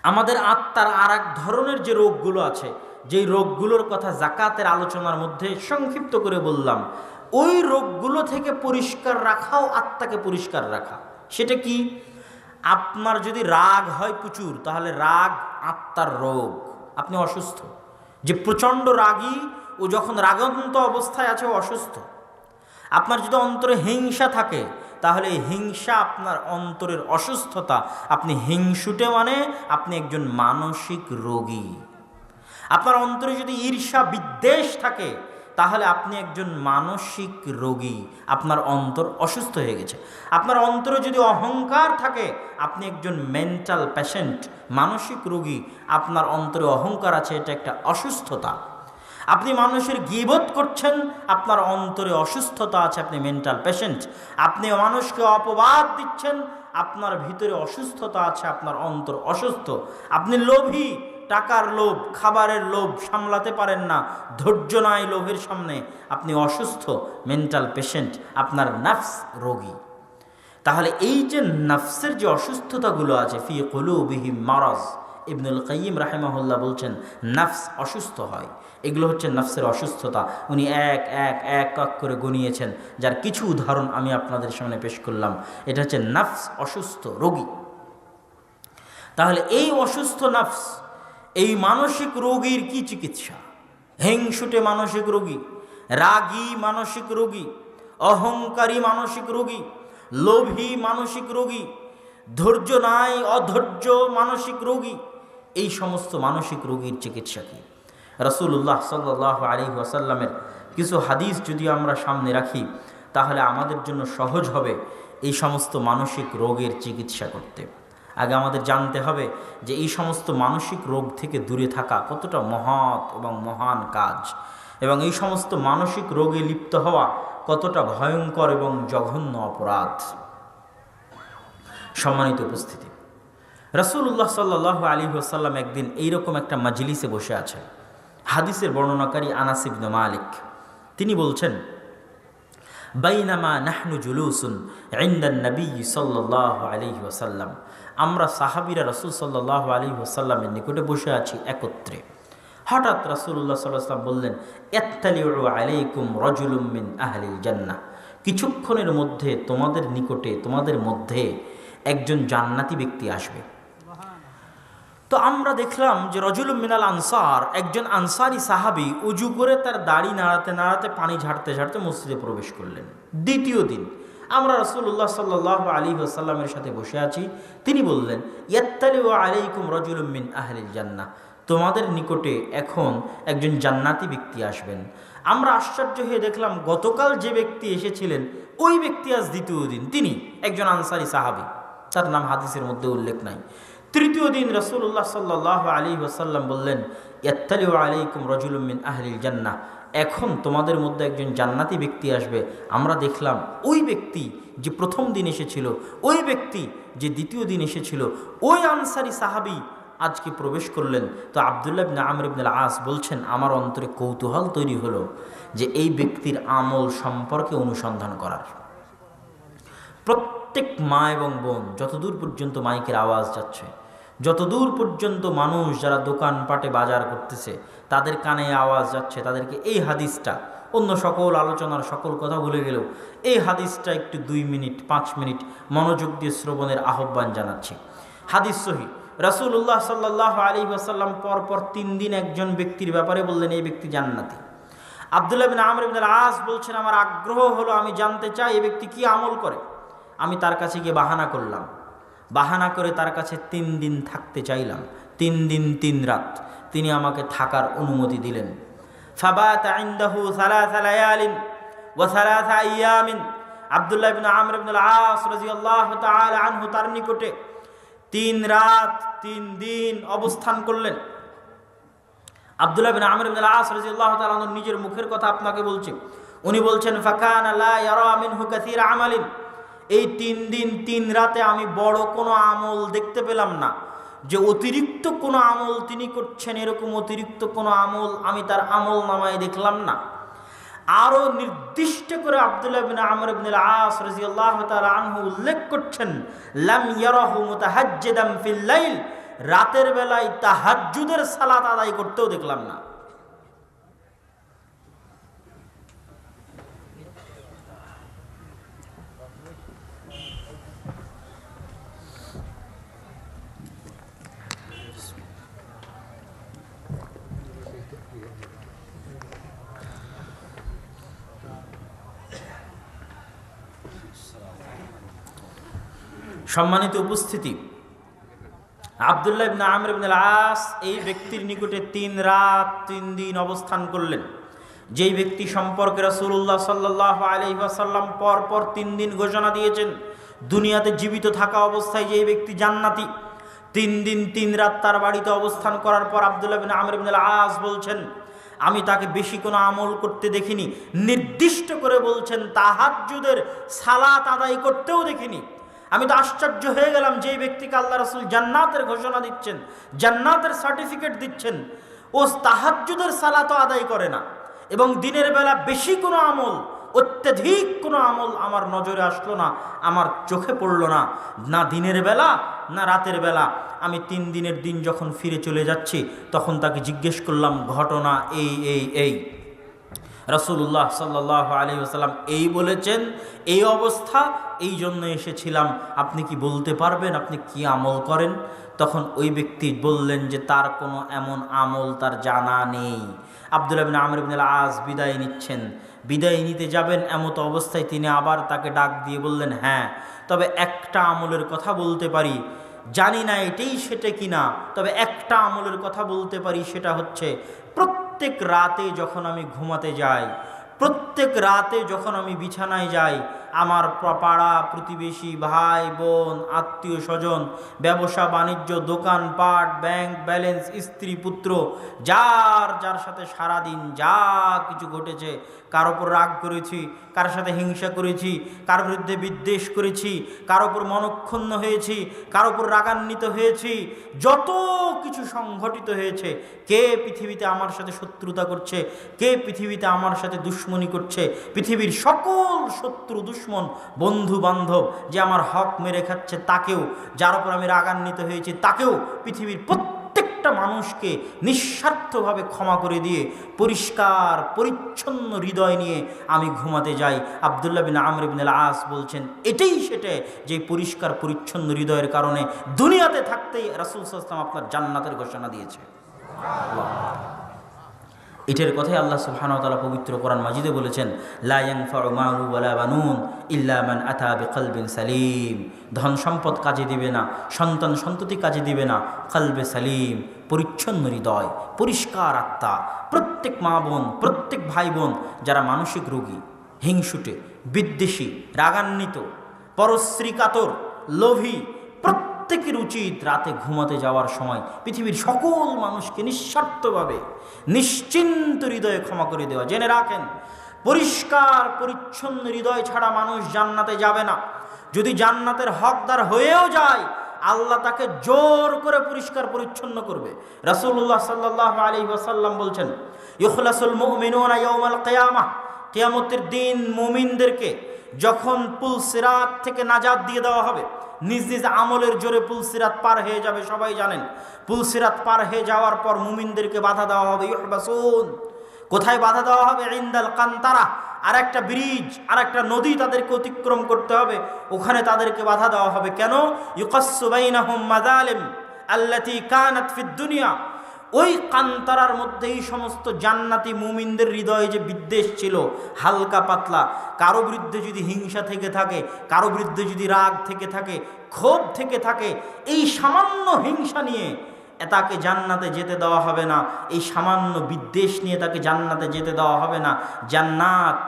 আমাদের আত্মার আর এক ধরনের যে রোগগুলো আছে, যেই রোগগুলোর কথা জাকাতের আলোচনার মধ্যে সংক্ষিপ্ত করে বললাম, ওই রোগগুলো থেকে পরিষ্কার রাখাও আত্মাকে পরিষ্কার রাখা। সেটা কি? আপনার যদি রাগ হয় প্রচুর, তাহলে রাগ আত্মার রোগ, আপনি অসুস্থ। যে প্রচণ্ড রাগী, ও যখন রাগান্ত অবস্থায় আছে ও অসুস্থ। আপনার যদি অন্তরে হিংসা থাকে, তাহলে এই হিংসা আপনার অন্তরের অসুস্থতা। আপনি হিংসুটে মানে আপনি একজন মানসিক রোগী। আপনার অন্তরে যদি ঈর্ষা বিদ্বেষ থাকে, তাহলে আপনি একজন মানসিক রোগী, আপনার অন্তর অসুস্থ হয়ে গেছে। আপনার অন্তরে যদি অহংকার থাকে, আপনি একজন মেন্টাল পেশেন্ট, মানসিক রোগী। আপনার অন্তরে অহংকার আছে, এটা একটা অসুস্থতা। আপনি মানুষের গীবত করছেন, আপনার অন্তরে অসুস্থতা আছে, আপনি মেন্টাল পেশেন্ট। আপনি মানুষকে অপবাদ দিচ্ছেন, আপনার ভিতরে অসুস্থতা আছে, আপনার অন্তর অসুস্থ। আপনি লোভী, টাকার লোভ, খাবারের লোভ সামলাতে পারেন না, ধৈর্য নাই লোভের সামনে, আপনি অসুস্থ, মেন্টাল পেশেন্ট, আপনার নফস রোগী। তাহলে এই যে নফসের যে অসুস্থতাগুলো আছে, ফি কুলুবিহিম মারাজ, ইবনুল কাইয়িম রাহিমাহুল্লাহ বলছেন নফস অসুস্থ হয়। এগুলো হচ্ছে নফসের অসুস্থতা। উনি এক এক এক এক করে গনিয়েছেন, যার কিছু উদাহরণ আমি আপনাদের সামনে পেশ করলাম। এটা হচ্ছে নফস অসুস্থ রোগী। তাহলে এই অসুস্থ নফস, এই মানসিক রোগীর কি চিকিৎসা? হিংসুটে মানসিক রোগী, রাগী মানসিক রোগী, অহংকারী মানসিক রোগী, লোভী মানসিক রোগী, ধৈর্য নাই অধৈর্য মানসিক রোগী, এই সমস্ত মানসিক রোগীর চিকিৎসা কি? রাসূলুল্লাহ সাল্লাল্লাহু আলাইহি ওয়াসাল্লামের কিছু হাদিস যদি আমরা সামনে রাখি, তাহলে আমাদের জন্য সহজ হবে এই সমস্ত মানসিক রোগের চিকিৎসা করতে। আগে আমাদের জানতে হবে যে এই সমস্ত মানসিক রোগ থেকে দূরে থাকা কতটা মহৎ এবং মহান কাজ, এবং এই সমস্ত মানসিক রোগে লিপ্ত হওয়া কতটা ভয়ঙ্কর এবং জঘন্য অপরাধ। সম্মানিত উপস্থিতি, রাসূলুল্লাহ সাল্লাল্লাহু আলাইহি ওয়াসাল্লাম একদিন এইরকম একটা মাজলিসে বসে আছেন। হাদিসের বর্ণনাকারী আনাস ইবনে মালিক, তিনি বলছেন, বাইনামা নাহনু জুলুসুন ইনদান নবী সাল্লাল্লাহু আলাইহি ওয়াসাল্লাম, আমরা সাহাবীরা রাসূল সাল্লাল্লাহু আলাইহি ওয়াসাল্লামের নিকটে বসে আছি একত্রে। হঠাৎ রাসূলুল্লাহ সাল্লাল্লাহু আলাইহি ওয়াসাল্লাম বললেন, ইত্তালিউ আলাইকুম রাজুলুম মিন আহলিল জান্নাহ, কিছুক্ষণের মধ্যে তোমাদের নিকটে, তোমাদের মধ্যে একজন জান্নাতি ব্যক্তি আসবে। তো আমরা দেখলাম যে রজুলুম মিনাল আনসার, একজন আনসারি সাহাবী উজু করে তার দাড়ি নাড়াতে নাড়াতে, পানি ঝাড়তে ঝাড়তে মসজিদে প্রবেশ করলেন। দ্বিতীয় দিন আমরা রাসূলুল্লাহ সাল্লাল্লাহু আলাইহি ওয়াসাল্লামের সাথে বসে আছি। তিনি বললেন, ইয়াত্তালিউ আলাইকুম রাজুলুম মিন আহলিল জান্নাহ, তোমাদের নিকটে এখন একজন জান্নাতি ব্যক্তি আসবেন। আমরা আশ্চর্য হয়ে দেখলাম, গতকাল যে ব্যক্তি এসেছিলেন ওই ব্যক্তি আজ দ্বিতীয় দিন, তিনি একজন আনসারি সাহাবী, তার নাম হাদিসের মধ্যে উল্লেখ নাই। তৃতীয় দিন রাসূলুল্লাহ সাল্লাল্লাহু আলাইহি ওয়াসাল্লাম বললেন, ইয়াত্তালিউ আলাইকুম রাজুলুম মিন আহলিল জান্নাহ, এখন তোমাদের মধ্যে একজন জান্নাতি ব্যক্তি আসবে। আমরা দেখলাম ওই ব্যক্তি যে প্রথম দিন এসেছিল, ওই ব্যক্তি যে দ্বিতীয় দিন এসেছিল, ওই আনসারি সাহাবী আজকে প্রবেশ করলেন। তো আব্দুল্লাহ ইবনে আমর ইবনে আল-আস বলছেন, আমার অন্তরে কৌতূহল তৈরি হলো যে এই ব্যক্তির আমল সম্পর্কে অনুসন্ধান করার। প্রত্যেক মা এবং বোন, যতদূর পর্যন্ত মাইকের আওয়াজ যাচ্ছে, যতদূর পর্যন্ত মানুষ যারা দোকানপাটে বাজার করতেছে তাদের কানে আওয়াজ যাচ্ছে, তাদেরকে এই হাদিসটা, অন্য সকল আলোচনার সকল কথা ভুলে গেলেও এই হাদিসটা একটু 2 মিনিট 5 মিনিট মনোযোগ দিয়ে শ্রবণের আহ্বান জানাচ্ছি। হাদিস সহিহ। রাসূলুল্লাহ সাল্লাল্লাহু আলাইহি ওয়াসাল্লাম পরপর 3 দিন একজন ব্যক্তির ব্যাপারে বললেন, এই ব্যক্তি জান্নাতি। আব্দুল্লাহ ইবনে আমর ইবনে আল-আস বলছেন, আমার আগ্রহ হলো, আমি জানতে চাই এই ব্যক্তি কি আমল করে। আমি তার কাছে গিয়ে বাহানা করলাম, বাহানা করে তার কাছে 3 দিন থাকতে চাইলাম, 3 দিন 3 রাত। তিনি আমাকে থাকার অনুমতি দিলেন। ফাবাতা ইনদাহু 3 লায়ালিন ওয়া 3 আইয়ামিন। আব্দুল্লাহ ইবনে আমর ইবনে আল-আস রাদিয়াল্লাহু তাআলা আনহু তার নিকটে 3 রাত 3 দিন অবস্থান করলেন। আব্দুল্লাহ ইবনে আমর ইবনে আল-আস রাদিয়াল্লাহু তাআলা আনহু নিজের মুখের কথা আপনাকে বলছি। উনি বলছেন, ফাকানা লা ইয়ারা মিনহু কাসীরা আমালিন, এই 3 দিন 3 রাতে আমি বড় কোনো আমল দেখতে পেলাম না, যে অতিরিক্ত কোনো আমল তিনি করছেন, এরকম অতিরিক্ত কোনো আমল আমি তার আমল নামায় দেখলাম না। আরও নির্দিষ্ট করে আব্দুল্লাহ ইবনে আমর ইবনে আল-আস রাদিয়াল্লাহু তাআলা আনহু উল্লেখ করছেন, লাম ইয়ারাহু মুতাহাজ্জিদাম ফিল লাইল, রাতের বেলায় তাহাজ্জুদের সালাত আদায় করতেও দেখলাম না। সম্মানিত উপস্থিতি, আব্দুল্লাহ ইবনে আমর ইবনে আল-আস এই ব্যক্তির নিকটে 3 রাত 3 দিন অবস্থান করলেন। যেই ব্যক্তি সম্পর্কে রাসূলুল্লাহ সাল্লাল্লাহু আলাইহি ওয়াসাল্লাম পরপর 3 দিন ঘোষণা দিয়েছেন দুনিয়াতে জীবিত থাকা অবস্থায় যেই ব্যক্তি জান্নাতি। 3 দিন 3 রাত তার বাড়িতে অবস্থান করার পর আব্দুল্লাহ ইবনে আমর ইবনে আল-আস বলছেন, আমি তাকে বেশি কোনো আমল করতে দেখিনি, নির্দিষ্ট করে বলছেন তাহাজ্জুদের সালাত আদায় করতেও দেখিনি। আমি তো আশ্চর্য হয়ে গেলাম, যেই ব্যক্তিকে আল্লাহ রাসূল জান্নাতের ঘোষণা দিচ্ছেন, জান্নাতের সার্টিফিকেট দিচ্ছেন, ও তাহাজ্জুদের সালাতও আদায় করে না। এবং দিনের বেলা বেশি কোনো আমল, অত্যধিক কোনো আমল আমার নজরে আসলো না, আমার চোখে পড়লো না, না দিনের বেলা না রাতের বেলা। আমি 3 দিনের দিন যখন ফিরে চলে যাচ্ছি তখন তাকে জিজ্ঞেস করলাম, ঘটনা এই রাসূলুল্লাহ সাল্লাল্লাহু আলাইহি ওয়াসাল্লাম এই বলেছেন, এই অবস্থা, এই জন্য এসেছিলাম, আপনি কি বলতে পারবেন আপনি কি আমল করেন? তখন ওই ব্যক্তি বললেন যে তার কোনো এমন আমল তার জানা নেই। আব্দুল্লাহ ইবনে আমর ইবনে আল-আস বিদায় নিচ্ছেন, বিদায় নিতে যাবেন এমত অবস্থায় তিনি আবার তাকে ডাক দিয়ে বললেন, হ্যাঁ, তবে একটা আমলের কথা বলতে পারি, জানি না এটাই সেটা কিনা, তবে একটা আমলের কথা বলতে পারি, সেটা হচ্ছে প্রত্যেক রাতে যখন আমি ঘুমাতে যাই, প্রত্যেক রাতে যখন আমি বিছানায় যাই, আমার পাড়া প্রতিবেশী, ভাই বোন, আত্মীয় স্বজন, ব্যবসা বাণিজ্য, দোকানপাট, ব্যাংক ব্যালেন্স, স্ত্রী পুত্র, যার সাথে সারাদিন যা কিছু ঘটেছে, কার ওপর রাগ করেছি, কার সাথে হিংসা করেছি, কার বিরুদ্ধে বিদ্বেষ করেছি, কার ওপর মনক্ষুণ্ণ হয়েছি, কার ওপর রাগান্বিত হয়েছি, যত কিছু সংঘটিত হয়েছে, কে পৃথিবীতে আমার সাথে শত্রুতা করছে, কে পৃথিবীতে আমার সাথে দুশ্মনী করছে, পৃথিবীর সকল শত্রু দুশ্মন বন্ধু বান্ধব যে আমার হক মেরে খাচ্ছে তাকেও, যার উপর আমি রাগান্বিত হয়েছি তাকেও, পৃথিবীর প্রত্যেকটা মানুষকে নিঃস্বার্থভাবে ক্ষমা করে দিয়ে পরিষ্কার পরিচ্ছন্ন হৃদয় নিয়ে আমি ঘুমাতে যাই। আব্দুল্লাহ বিন আমর ইবনে আল-আস বলছেন, এটাই সেটা যে পরিষ্কার পরিচ্ছন্ন হৃদয়ের কারণে দুনিয়াতে থাকতেই রাসূল সাল্লাল্লাহু আলাইহি ওয়াসাল্লাম আপনার জান্নাতের ঘোষণা দিয়েছে। এটার কথাই আল্লাহ সুবহানাহু ওয়া তাআলা পবিত্র কোরআন মাজিদে বলেছেন, লা ইয়ানফাউ মালু ওয়ালা বানুন ইল্লা মান আতা বিকলবিন সালিম। ধন সম্পদ কাজে দিবে না, সন্তান সন্ততি কাজে দিবে না, কলবে সালিম, পরিচ্ছন্ন হৃদয়, পরিষ্কার আত্মা। প্রত্যেক মা বোন, প্রত্যেক ভাই বোন যারা মানসিক রোগী, হিংসুটে, বিদ্বেষী, রাগান্বিত, পরশ্রী কাতর, লোভী, প্রত্যেকের উচিত রাতে ঘুমাতে যাওয়ার সময় পৃথিবীর সকল মানুষকে নিঃস্বার্থভাবে নিশ্চিন্ত হৃদয়ে ক্ষমা করে দেওয়া। জেনে রাখেন, পরিষ্কার পরিচ্ছন্ন হৃদয় ছাড়া মানুষ জান্নাতে যাবে না। যদি জান্নাতের হকদার হয়েও যায়, আল্লাহ তাকে জোর করে পরিষ্কার পরিচ্ছন্ন করবে। রাসূলুল্লাহ সাল্লাল্লাহু আলাইহি ওয়াসাল্লাম বলছেন, ইখলাসুল মুমিনুনা ইয়াউমাল কিয়ামাহ, কিয়ামতের দিন মুমিনদেরকে যখন পুলসিরাত থেকে নাজাত দিয়ে দেওয়া হবে, নিজ নিজ আমলের জোরে পুলসিরাত পার হয়ে যাবে। সবাই জানেন, পুলসিরাত পার হয়ে যাওয়ার পর মুমিনদেরকে বাধা দেওয়া হবে। ইউহবাসুন, কোথায় বাধা দেওয়া হবে? ইনদাল কান্তারা, আর একটা ব্রিজ, আর একটা নদী তাদেরকে অতিক্রম করতে হবে, ওখানে তাদেরকে বাধা দেওয়া হবে। কেন? ইউকাসসু বাইনাহুম মাযালিম আল্লাতী কানাত ফিদ দুনিয়া। ওই কান্তারার মধ্যেই সমস্ত জান্নাতি মুমিনদের হৃদয়ে যে বিদ্বেষ ছিল হালকা পাতলা, কারো বিরুদ্ধে যদি হিংসা থেকে থাকে, কারো বিরুদ্ধে যদি রাগ থেকে থাকে, ক্ষোভ থেকে থাকে, এই সামান্য হিংসা নিয়ে তাকে জান্নাতে যেতে দেওয়া হবে না, এই সামান্য বিদ্বেষ নিয়ে তাকে জান্নাতে যেতে দেওয়া হবে না। জান্নাত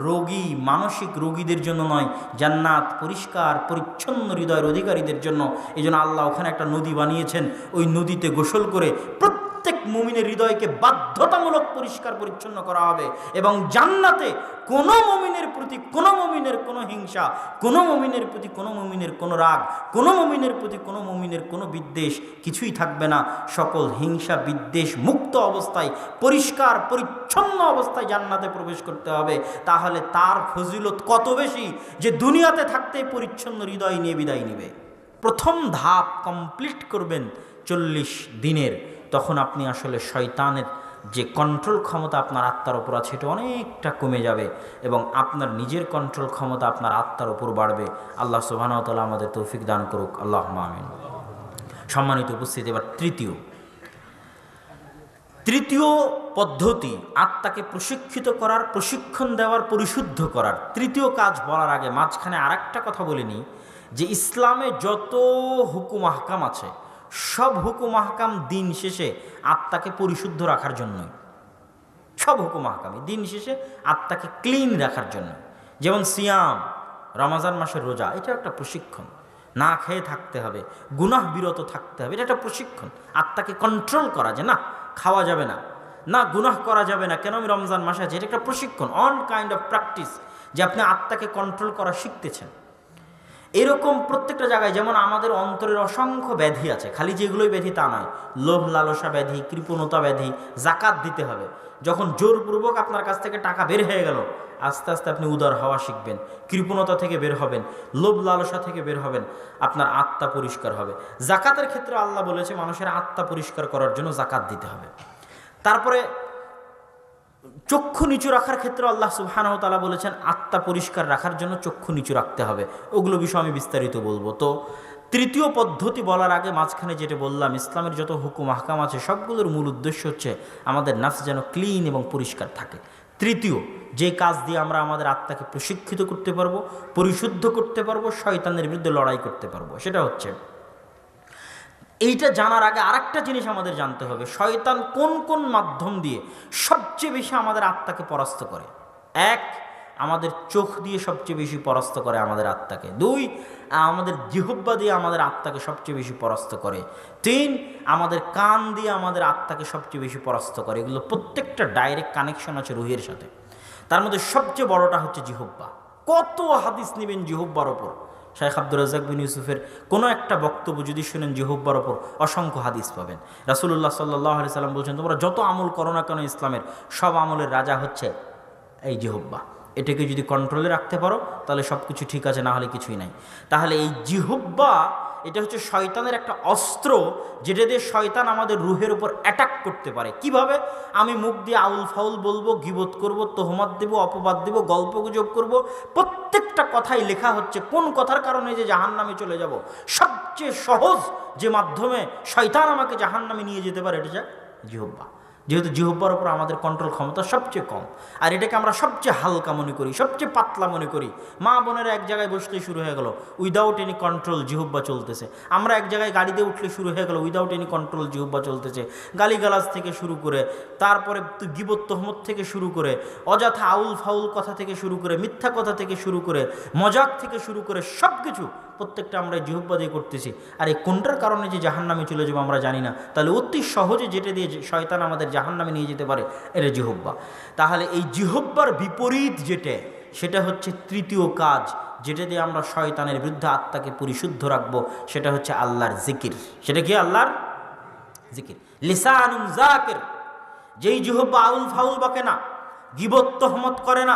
রোগী, মানসিক রোগীদের জন্য নয়, জান্নাত পরিষ্কার পরিচ্ছন্ন হৃদয়ের অধিকারীদের জন্য। এই জন্য আল্লাহ ওখানে একটা নদী বানিয়েছেন, ওই নদীতে গোসল করে প্রত্যেক মুমিনের হৃদয়কে বাধ্যতামূলক পরিষ্কার পরিচ্ছন্ন করা হবে। এবং জান্নাতে কোনো মুমিনের প্রতি কোনো মুমিনের কোনো হিংসা, কোনো মুমিনের প্রতি কোনো মুমিনের কোনো রাগ, কোনো মুমিনের প্রতি কোনো মুমিনের কোনো বিদ্বেষ কিছুই থাকবে না। সকল হিংসা বিদ্বেষ মুক্ত অবস্থায়, পরিষ্কার পরিচ্ছন্ন অবস্থায় জান্নাতে প্রবেশ করতে হবে। তাহলে তার ফজিলত কত বেশি যে দুনিয়াতে থাকতে পরিচ্ছন্ন হৃদয় নিয়ে বিদায় নেবে। প্রথম ধাপ কমপ্লিট করবেন, 40 দিনের, তখন আপনি আসলে শয়তানের যে কন্ট্রোল ক্ষমতা আপনার আত্মার ওপর আছে এটা অনেকটা কমে যাবে এবং আপনার নিজের কন্ট্রোল ক্ষমতা আপনার আত্মার ওপর বাড়বে। আল্লাহ সুবহানাহু ওয়া তাআলা আমাদের তৌফিক দান করুক, আল্লাহুম্মা আমিন। সম্মানিত উপস্থিতি, এবার তৃতীয় পদ্ধতি, আত্মাকে প্রশিক্ষিত করার, প্রশিক্ষণ দেওয়ার, পরিশুদ্ধ করার তৃতীয় কাজ বলার আগে মাঝখানে আরেকটা কথা বলিনি যে ইসলামে যত হুকুম আহকাম আছে সব হুকুম আহকাম দিন শেষে আত্মাকে পরিশুদ্ধ রাখার জন্যই। সব হুকুম আহকামই দিন শেষে আত্মাকে ক্লিন রাখার জন্য। যেমন সিয়াম, রমজান মাসের রোজা, এটা একটা প্রশিক্ষণ। না খেয়ে থাকতে হবে, গুনাহ বিরত থাকতে হবে, এটা একটা প্রশিক্ষণ। আত্মাকে কন্ট্রোল করা, যে না খাওয়া যাবে না, না গুনাহ করা যাবে না, কেন আমি রমজান মাসে আছি, এটা একটা প্রশিক্ষণ, অন কাইন্ড অফ প্র্যাকটিস, যে আপনি আত্মাকে কন্ট্রোল করা শিখতেছেন। এরকম প্রত্যেকটা জায়গায় যেমন আমাদের অন্তরের অসংখ্য ব্যাধি আছে, খালি যেগুলোই ব্যাধি তা নয়, লোভ লালসা ব্যাধি, কৃপণতা ব্যাধি, জাকাত দিতে হবে। যখন জোরপূর্বক আপনার কাছ থেকে টাকা বের হয়ে গেল, আস্তে আস্তে আপনি উদার হওয়া শিখবেন, কৃপণতা থেকে বের হবেন, লোভ লালসা থেকে বের হবেন, আপনার আত্মা পরিষ্কার হবে। জাকাতের ক্ষেত্রে আল্লাহ বলেছে মানুষের আত্মা পরিষ্কার করার জন্য জাকাত দিতে হবে। তারপরে চক্ষু নিচু রাখার ক্ষেত্রে আল্লাহ সুবহানাহু ওয়া তাআলা বলেছেন আত্মা পরিষ্কার রাখার জন্য চক্ষু নিচু রাখতে হবে। ওগুলো বিষয় আমি বিস্তারিত বলবো। তো তৃতীয় পদ্ধতি বলার আগে মাঝখানে যেটা বললাম, ইসলামের যত হুকুম আহকাম আছে সবগুলোর মূল উদ্দেশ্য হচ্ছে আমাদের নাফস যেন ক্লিন এবং পরিষ্কার থাকে। তৃতীয় যে কাজ দিয়ে আমরা আমাদের আত্মাকে প্রশিক্ষিত করতে পারবো, পরিশুদ্ধ করতে পারবো, শয়তানের বিরুদ্ধে লড়াই করতে পারবো, সেটা হচ্ছে, এইটা জানার আগে আরেকটা জিনিস আমাদের জানতে হবে, শয়তান কোন কোন মাধ্যম দিয়ে সবচেয়ে বেশি আমাদের আত্মাকে পরাস্ত করে। এক, আমাদের চোখ দিয়ে সবচেয়ে বেশি পরাস্ত করে আমাদের আত্মাকে। দুই, আমাদের জিহ্বা দিয়ে আমাদের আত্মাকে সবচেয়ে বেশি পরাস্ত করে। তিন, আমাদের কান দিয়ে আমাদের আত্মাকে সবচেয়ে বেশি পরাস্ত করে। এগুলো প্রত্যেকটা ডাইরেক্ট কানেকশন আছে রুহের সাথে। তার মধ্যে সবচেয়ে বড়টা হচ্ছে জিহ্বা। কত হাদিস নেবেন জিহ্বার ওপর। শাইখ আব্দুর রাজ্জাক বিন ইউসুফের কোনো একটা বক্তব্য যদি শুনেন জিহ্বার ওপর, অসংখ্য হাদিস পাবেন। রাসূলুল্লাহ সাল্লাল্লাহু আলাইহি সাল্লাম বলছেন, তোমরা যত আমল করো না কেন ইসলামের, সব আমলের রাজা হচ্ছে এই জিহ্বা। এটাকে যদি কন্ট্রোলে রাখতে পারো তাহলে সব কিছু ঠিক আছে, না হলে কিছুই নাই। তাহলে এই জিহ্বা, এটা হচ্ছে শয়তানের একটা অস্ত্র, যেটা দিয়ে শয়তান আমাদের রুহের উপর অ্যাটাক করতে পারে। কিভাবে? আমি মুখ দিয়ে আউল ফাউল বলবো, গীবত করব, তোহমত দেব, অপবাদ দেব, গল্প গুজব করব, প্রত্যেকটা কথাই লেখা হচ্ছে কোন কথার কারণে যে জাহান্নামে চলে যাব। সবচেয়ে সহজ যে মাধ্যমে শয়তান আমাকে জাহান্নামে নিয়ে যেতে পারে, এটা হচ্ছে জিহ্বা। যেহেতু জিহ্বার উপর আমাদের কন্ট্রোল ক্ষমতা সবচেয়ে কম, আর এটাকে আমরা সবচেয়ে হালকা মনে করি, সবচেয়ে পাতলা মনে করি। মা বোনেরা এক জায়গায় বসলেই শুরু হয়ে গেল, উইদাউট এনি কন্ট্রোল জিহ্বা চলতেছে। আমরা এক জায়গায় গাড়িতে উঠলে শুরু হয়ে গেল, উইদাউট এনি কন্ট্রোল জিহ্বা চলতেছে। গালিগালাজ থেকে শুরু করে, তারপরে গীবত তোহমত থেকে শুরু করে, অযথা আউল ফাউল কথা থেকে শুরু করে, মিথ্যা কথা থেকে শুরু করে, মজাক থেকে শুরু করে, সব কিছু প্রত্যেকটা আমরা জিহ্বা দিয়ে করতেছি। আর এই কোনটার কারণে যে জাহান্নামে চলে যাবো আমরা জানি না। তাহলে অতি সহজে যেটা দিয়ে শয়তান আমাদের জাহান্নামে নিয়ে যেতে পারে, এটা জিহ্বা। তাহলে এই জিহ্বার বিপরীত যেটা, সেটা হচ্ছে তৃতীয় কাজ, যেটা দিয়ে আমরা শয়তানের বিরুদ্ধে আত্মাকে পরিশুদ্ধ রাখবো, সেটা হচ্ছে আল্লাহর জিকির। সেটা কি? আল্লাহর জিকির। লিসানুন যাকির, যেই জিহ্বা আউল ফাউল বকে না, গীবত তোহমত করে না,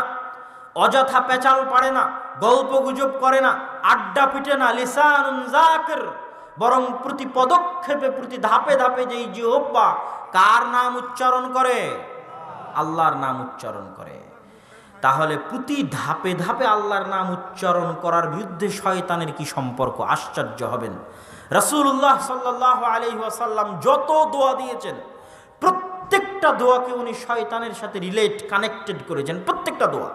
অযথা পেঁচাল পারে না, গল্প গুজব করে না, আড্ডা পিটে না, লিসানুন যাকির, বরং প্রতি পদক্ষেপে, প্রতি ধাপে ধাপে যেই জিহ্বা কার নাম উচ্চারণ করে? আল্লাহর নাম উচ্চারণ করে। তাহলে প্রতি ধাপে ধাপে আল্লাহর নাম উচ্চারণ করার বিরুদ্ধে শয়তানের কি সম্পর্ক? আশ্চর্য হবেন। রাসূলুল্লাহ সাল্লাল্লাহু আলাইহি ওয়াসাল্লাম যত দোয়া দিয়েছেন, প্রত্যেকটা দোয়াকে উনি শয়তানের সাথে কানেক্টেড করেছেন, প্রত্যেকটা দোয়া।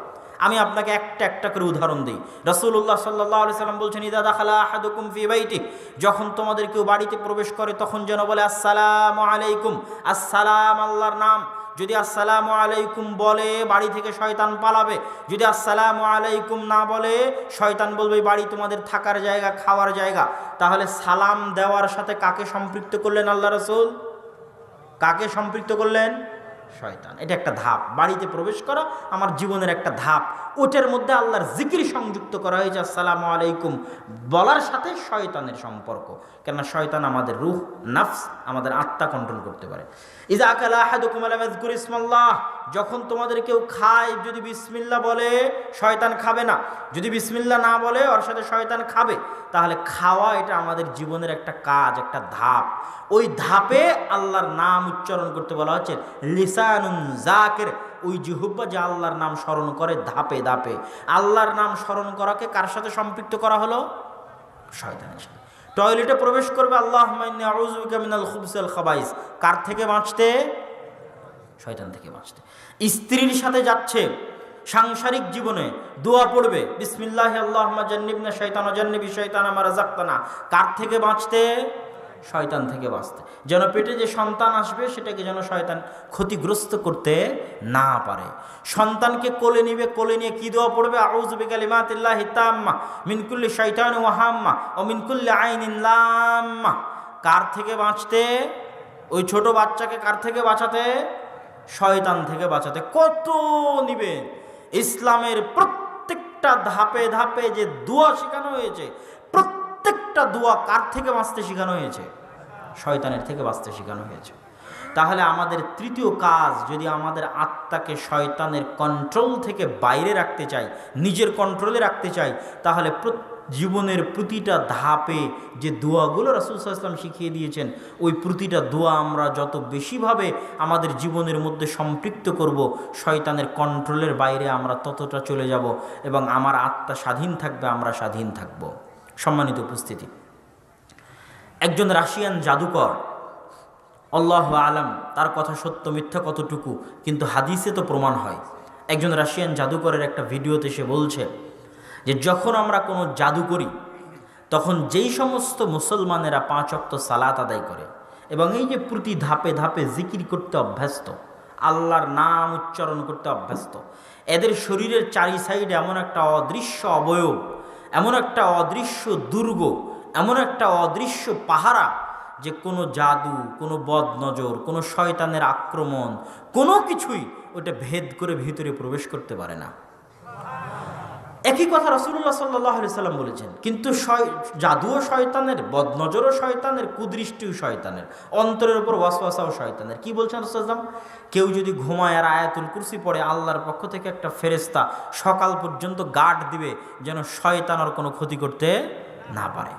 আমি আপনাকে একটা একটা করে উদাহরণ দিই। রাসূলুল্লাহ সাল্লাল্লাহু আলাইহি সাল্লাম বলছেন, ইযা দাখালা আহাদুকুম ফি বাইতি, যখন তোমাদের কেউ বাড়িতে প্রবেশ করে তখন যেন বলে আসসালামু আলাইকুম। আসসালাম আল্লাহর নাম। যদি আসসালামু আলাইকুম বলে, বাড়ি থেকে শয়তান পালাবে। যদি আসসালামু আলাইকুম না বলে, শয়তান বলবে বাড়ি তোমাদের থাকার জায়গা, খাওয়ার জায়গা। তাহলে সালাম দেওয়ার সাথে কাকে সম্পৃক্ত করলেন আল্লাহ রাসূল? কাকে সম্পৃক্ত করলেন? শয়তান। এটা একটা ধাপ, বাড়িতে প্রবেশ করা আমার জীবনের একটা ধাপ। ওটার মধ্যে আল্লাহর জিকির সংযুক্ত করা হয়েছে। আসসালামু আলাইকুম বলার সাথে শয়তানের সম্পর্ক, কেননা শয়তান আমাদের রূহ, নাফস, আমাদের আত্মা কন্ট্রোল করতে পারে। ইযা আকালা আহাদুকুম লা ইয়াযকুর ইসমাল্লাহ, যখন তোমাদের কেউ খায় যদি বিসমিল্লাহ বলে শয়তান খাবে না, যদি বিসমিল্লাহ না বলে ওর সাথে শয়তান খাবে। তাহলে খাওয়া এটা আমাদের জীবনের একটা কাজ, একটা ধাপ। ওই ধাপে আল্লাহর নাম উচ্চারণ করতে বলা হচ্ছে লিসানুন যাকির, ওই জিহ্বা যে আল্লাহর নাম স্মরণ করে ধাপে ধাপে। আল্লাহর নাম স্মরণ করাকে কার সাথে সম্পৃক্ত করা হলো? শয়তানের সাথে। টয়লেটে প্রবেশ করবে আল্লাহুম্মা ইন্নী আউযু বিকা মিনাল খুবুসি ওয়াল খাবাইস, কার থেকে বাঁচতে? শয়তান থেকে বাঁচতে। স্ত্রীর সাথে যাচ্ছে, সাংসারিক জীবনে দোয়া পড়বে বিসমিল্লাহি আল্লাহুম্মা জান্নিবনা শাইতান ওয়া জান্নিবি শাইতানা মা রাযাকতানা, কার থেকে বাঁচতে? শয়তান থেকে বাঁচতে। যেন পেটে যে সন্তান আসবে সেটাকে যেন শয়তান ক্ষতিগ্রস্ত করতে না পারে। সন্তানকে কোলে নিবে, কোলে নিয়ে কি দোয়া পড়বে? আউযু বিকালিমাতিল্লাহি তাম্মা মিন কুল্লি শাইতানিন ওয়া হাম্মা ওয়া মিন কুল্লি আইনিন লাম্মা, কার থেকে বাঁচতে? ওই ছোট বাচ্চাকে কার থেকে বাঁচাতে? শয়তান থেকে বাঁচাতে। কত নিবে? ইসলামের প্রত্যেকটা ধাপে ধাপে যে দোয়া শেখানো হয়েছে, প্রত্যেকটা দোয়া কার থেকে বাঁচতে শেখানো হয়েছে? শয়তানের থেকে বাঁচতে শেখানো হয়েছে। তাহলে আমাদের তৃতীয় কাজ, যদি আমাদের আত্মাকে শয়তানের কন্ট্রোল থেকে বাইরে রাখতে চাই, নিজের কন্ট্রোলে রাখতে চাই, তাহলে জীবনের প্রতিটা ধাপে যে দোয়াগুলো রাসূল সাল্লাল্লাহু আলাইহি ওয়াসাল্লাম শিখিয়ে দিয়েছেন, ওই প্রতিটা দোয়া আমরা যত বেশিভাবে আমাদের জীবনের মধ্যে সম্পৃক্ত করব, শয়তানের কন্ট্রোলের বাইরে আমরা ততটা চলে যাব এবং আমার আত্মা স্বাধীন থাকবে, আমরা স্বাধীন থাকব। সম্মানিত উপস্থিতি, একজন রাশিয়ান জাদুকর, আল্লাহু আলাম তার কথা সত্য মিথ্যা কতটুকু, কিন্তু হাদিসে তো প্রমাণ হয়। একজন রাশিয়ান জাদুকরের একটা ভিডিওতে সে বলছে যে যখন আমরা কোনো জাদু করি তখন যেই সমস্ত মুসলমানেরা 5 ওয়াক্ত সালাত আদায় করে এবং এই যে প্রতি ধাপে ধাপে জিকির করতে অভ্যস্ত, আল্লাহর নাম উচ্চারণ করতে অভ্যস্ত, এদের শরীরের চারি সাইডে এমন একটা অদৃশ্য অবয়ব, এমন একটা অদৃশ্য দুর্গ, এমন একটা অদৃশ্য পাহারা, যে কোনো জাদু, কোনো বদনজর, কোনো শয়তানের আক্রমণ, কোনো কিছুই ওটা ভেদ করে ভিতরে প্রবেশ করতে পারে না। একই কথা রাসূলুল্লাহ সাল্লাল্লাহু আলাইহি সাল্লাম বলেছেন। কিন্তু জাদুও শয়তানের, বদনজরও শয়তানের, কুদৃষ্টিও শয়তানের, অন্তরের উপর ওয়াসওয়াসাও শয়তানের। কি বলছেন রাসূল সাল্লাল্লাহু আলাইহি সাল্লাম? কেউ যদি ঘুমায় আর আয়াতুল কুরসি পড়ে, আল্লাহর পক্ষ থেকে একটা ফেরেশতা সকাল পর্যন্ত গার্ড দিবে যেন শয়তান আর কোনো ক্ষতি করতে না পারে।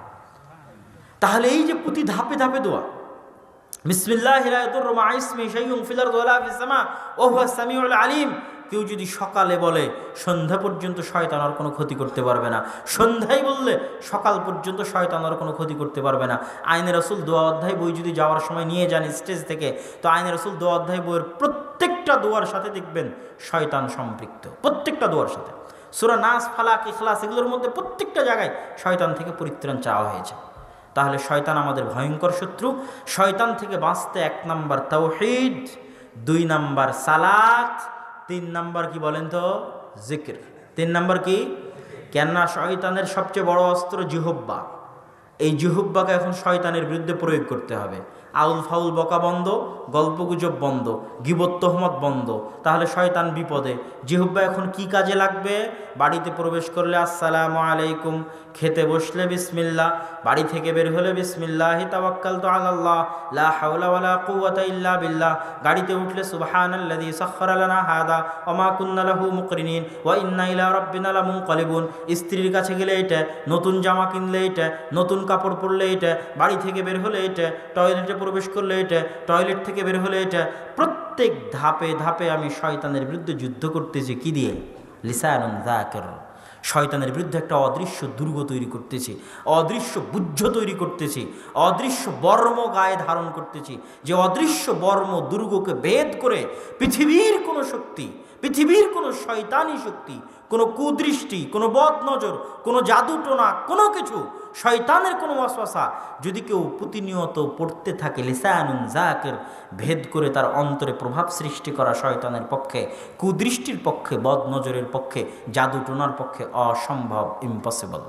তাহলে এই যে প্রতি ধাপে ধাপে দোয়া, বিসমিল্লাহি লা ইয়াদুররু মা ইসমিহি শাইউন ফিল আরদি ওয়ালা ফিস সামা ওয়া হুয়াস সামিউল আলিম, কেউ যদি সকালে বলে সন্ধ্যা পর্যন্ত শয়তান আর কোনো ক্ষতি করতে পারবে না, সন্ধ্যায় বললে সকাল পর্যন্ত শয়তান আর কোনো ক্ষতি করতে পারবে না। আইনে রাসূল দোয়া অধ্যায় বই যদি যাওয়ার সময় নিয়ে যান স্টেজ থেকে, তো আইনে রাসূল দোয়া অধ্যায় বইয়ের প্রত্যেকটা দোয়ার সাথে দেখবেন শয়তান সম্পৃক্ত, প্রত্যেকটা দোয়ার সাথে। সূরা নাস, ফালাক, ইখলাস এগুলোর মধ্যে প্রত্যেকটা জায়গায় শয়তান থেকে পরিত্রাণ চাওয়া হয়েছে। তাহলে শয়তান আমাদের ভয়ঙ্কর শত্রু। শয়তান থেকে বাঁচতে 1 নাম্বার তাওহীদ, 2 নাম্বার সালাত, 3 নাম্বার কি বলেন তো? জিকির। 3 নাম্বার কি? কেননা শয়তানের সবচেয়ে বড় অস্ত্র জিহ্বা। এই জিহ্বাকে এখন শয়তানের বিরুদ্ধে প্রয়োগ করতে হবে। আউল ফাউল বকা বন্ধ, গল্পগুজব বন্ধ, গীবত তোহমত বন্ধ, তাহলে শয়তান বিপদে। জিহ্বা এখন কি কাজে লাগবে? বাড়িতে প্রবেশ করলে আসসালামু আলাইকুম, খেতে বসলে বিসমিল্লাহ, বাড়ি থেকে বের হলে বিসমিল্লাহি তাওয়াক্কালতু আলাল্লাহ লা হাওলা ওয়ালা কুওয়াতা ইল্লা বিল্লাহ, গাড়িতে উঠলে সুবহানাল্লাযী সাখখারা লানা হাদা ওয়া মা কুন্না লাহু মুকরিনিন ওয়া ইন্না ইলা রাব্বিনা লামুনকালিবুন। স্ত্রীর কাছে গেলে এটা, নতুন জামা কিনলে এটা, নতুন কাপড় পরলে এটা, বাড়ি থেকে বের হলে এটা, টয়লেটে প্রবেশ করলে এটা, টয়লেট থেকে বের হলে এটা। প্রত্যেক ধাপে ধাপে আমি শয়তানের বিরুদ্ধে যুদ্ধ করতেছি। কি দিয়ে? লিসানুন যাকির। শয়তানের বিরুদ্ধে একটা অদৃশ্য দুর্গ তৈরি করতেছি, অদৃশ্য বুদ্ধ তৈরি করতেছি, অদৃশ্য বর্ম গায়ে ধারণ করতেছি, যে অদৃশ্য বর্ম দুর্গকে ভেদ করে পৃথিবীর কোনো শক্তি, পৃথিবীর কোনো শয়তানি শক্তি, কোনো কুদৃষ্টি, কোনো বদনজর, কোনো জাদুটোনা, কোনো কিছু শয়তানের কোনো ওয়াসওয়াসা যদি কেউ প্রতিনিয়ত পড়তে থাকে, লিসানুন যাকির, ভেদ করে তার অন্তরে প্রভাব সৃষ্টি করা শয়তানের পক্ষে, কুদৃষ্টির পক্ষে, বদনজরের পক্ষে, জাদুটোনার পক্ষে অসম্ভব, ইম্পসিবল।